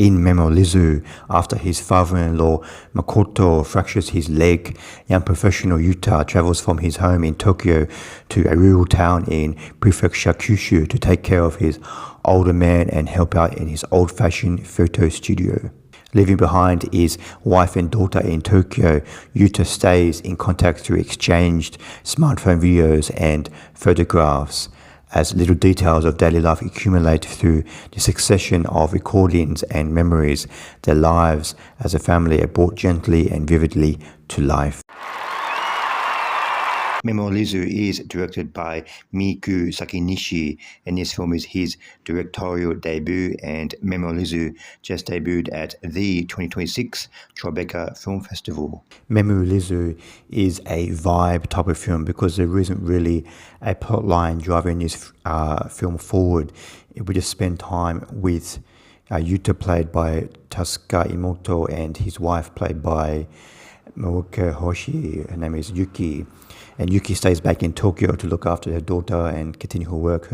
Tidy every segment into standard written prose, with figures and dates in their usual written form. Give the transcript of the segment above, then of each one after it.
In Memorizu, after his father-in-law Makoto fractures his leg, young professional Yuta travels from his home in Tokyo to a rural town in Prefecture Kyushu to take care of his older man and help out in his old-fashioned photo studio. Leaving behind his wife and daughter in Tokyo, Yuta stays in contact through exchanged smartphone videos and photographs. As little details of daily life accumulate through the succession of recordings and memories, their lives as a family are brought gently and vividly to life. Memorizu is directed by Miku Sakinishi, and this film is his directorial debut, and Memorizu just debuted at the 2026 Tribeca Film Festival. Memorizu is a vibe type of film because there isn't really a plot line driving this film forward. We just spend time with Yuta, played by Tasuka Imoto, and his wife, played by Makoto Hoshi. Her name is Yuki. And Yuki stays back in Tokyo to look after her daughter and continue her work.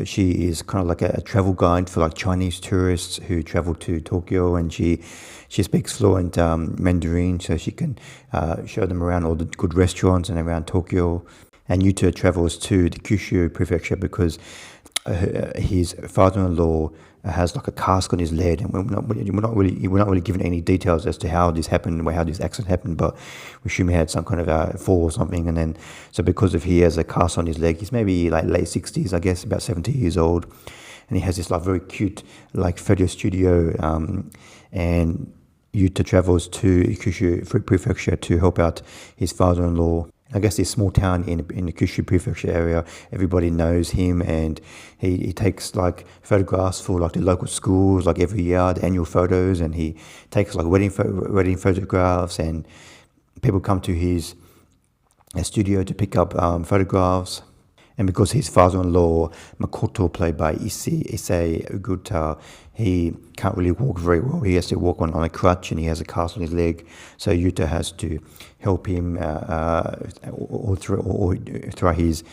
She is kind of like a travel guide for like Chinese tourists who travel to Tokyo, and she speaks fluent Mandarin, so she can show them around all the good restaurants and around Tokyo. And Yuta travels to the Kyushu prefecture because his father-in-law has like a cast on his leg, and we're not really given any details as to how this happened, how this accident happened, but we assume he had some kind of a fall or something, and then so because of he has a cast on his leg, he's maybe like late 60s, I guess, about 70 years old, and he has this like very cute like photo studio, and Yuta travels to Kyushu prefecture to help out his father-in-law. I guess this small town in the Kyushu prefecture area, everybody knows him, and he takes like photographs for like the local schools, like every year, the annual photos, and he takes like wedding photographs, and people come to his studio to pick up photographs. And because his father-in-law, Makoto, played by Issei Uguta, he can't really walk very well. He has to walk on a crutch, and he has a cast on his leg. So Yuta has to help him all through his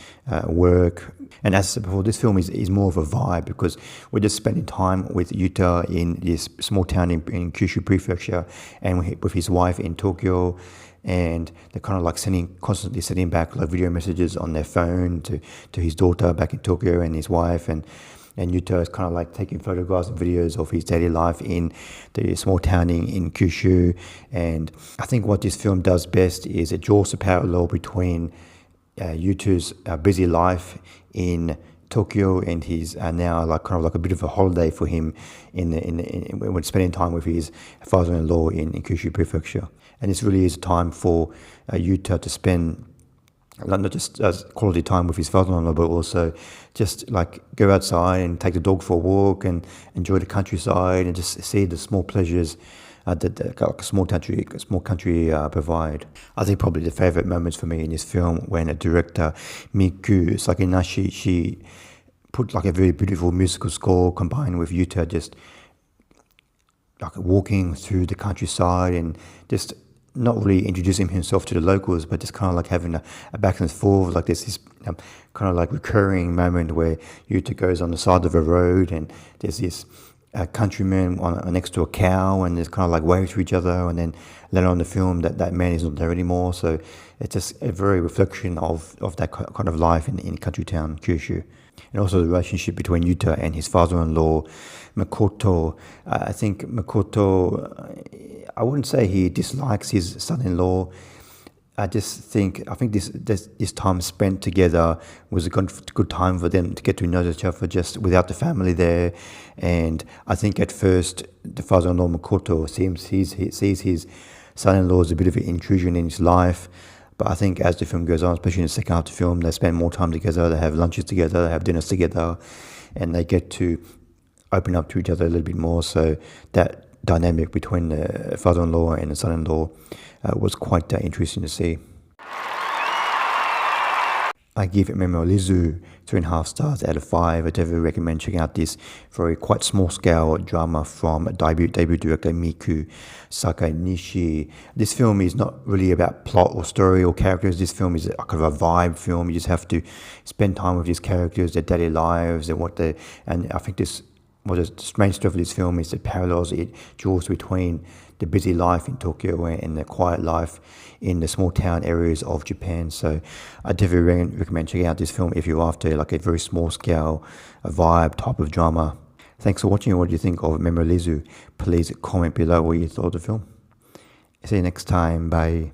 work. And as I said before, this film is more of a vibe because we're just spending time with Yuta in this small town in Kyushu prefecture, and with his wife in Tokyo. And they're kind of like constantly sending back like video messages on their phone to his daughter back in Tokyo and his wife, and Yuta is kind of like taking photographs and videos of his daily life in the small town in Kyushu. And I think what this film does best is it draws a parallel between Yuta's busy life in Tokyo and his now like kind of like a bit of a holiday for him when spending time with his father-in-law in Kyushu prefecture. And this really is a time for Yuta to spend not just quality time with his father-in-law, but also just like go outside and take the dog for a walk and enjoy the countryside and just see the small pleasures that like a small country provide. I think probably the favorite moments for me in this film when a director, Miku Sakinashi, she put like a very beautiful musical score combined with Yuta just like walking through the countryside and just not really introducing himself to the locals, but just kind of like having a back and forth, like there's this kind of like recurring moment where Yuta goes on the side of a road and there's this countryman next to a cow, and there's kind of like wave to each other, and then later on the film that man is not there anymore. So it's just a very reflection of that kind of life in country town Kyushu. And also the relationship between Yuta and his father-in-law, Makoto. I think Makoto, I wouldn't say he dislikes his son-in-law. I think this time spent together was a good time for them to get to know each other just without the family there. And I think at first the father-in-law Makoto sees his son-in-law as a bit of an intrusion in his life. But I think as the film goes on, especially in the second half of the film, they spend more time together, they have lunches together, they have dinners together, and they get to open up to each other a little bit more. So that dynamic between the father-in-law and the son-in-law was quite interesting to see. I give Memorizu 3.5 stars out of 5. I definitely recommend checking out this very quite small scale drama from debut director Miku Sakinishi. This film is not really about plot or story or characters. This film is kind of a vibe film. You just have to spend time with these characters, their daily lives, and I think this Well, the main story of this film is the parallels it draws between the busy life in Tokyo and the quiet life in the small town areas of Japan. So I definitely recommend checking out this film if you're after like a very small scale, a vibe type of drama. Thanks for watching. What do you think of Memorizu? Please comment below what you thought of the film. See you next time. Bye.